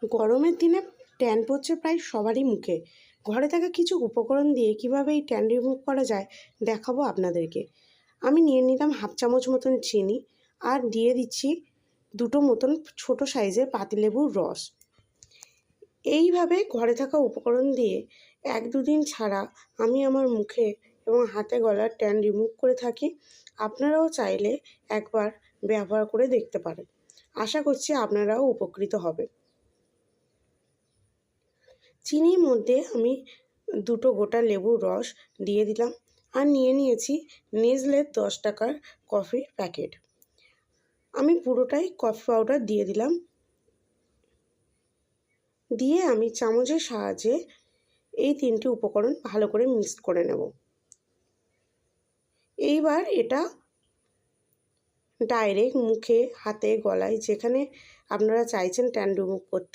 গরমের দিনে ট্যান পড়ছে প্রায় সবারই মুখে। ঘরে থাকা কিছু উপকরণ দিয়ে কিভাবে এই ট্যান রিমুভ করা যায় দেখাবো আপনাদেরকে। আমি নিয়ে নিলাম হাফ চামচ মতন চিনি আর দিয়ে দিচ্ছি দুটো মতন ছোট সাইজের পাতিলেবুর রস। এইভাবে ঘরে থাকা উপকরণ দিয়ে 1-2 দিন ছাড়া আমি আমার মুখে এবং হাতে গলার ট্যান রিমুভ করে থাকি। আপনারাও চাইলে একবার ব্যবহার করে দেখতে পারেন। আশা করছি আপনারাও উপকৃত হবেন। চিনির মধ্যে আমি দুটো গোটা লেবুর রস দিয়ে দিলাম আর নিয়ে নিয়েছি নেসলের 10 টাকার কফির প্যাকেট। আমি পুরোটাই কফি পাউডার দিয়ে দিলাম। দিয়ে আমি চামচের সাহায্যে এই 3টি উপকরণ ভালো করে মিক্স করে নেব। এইবার এটা ডাইরেক্ট মুখে, হাতে, গলায় যেখানে আপনারা চাইছেন ট্যান রিমুভ করতে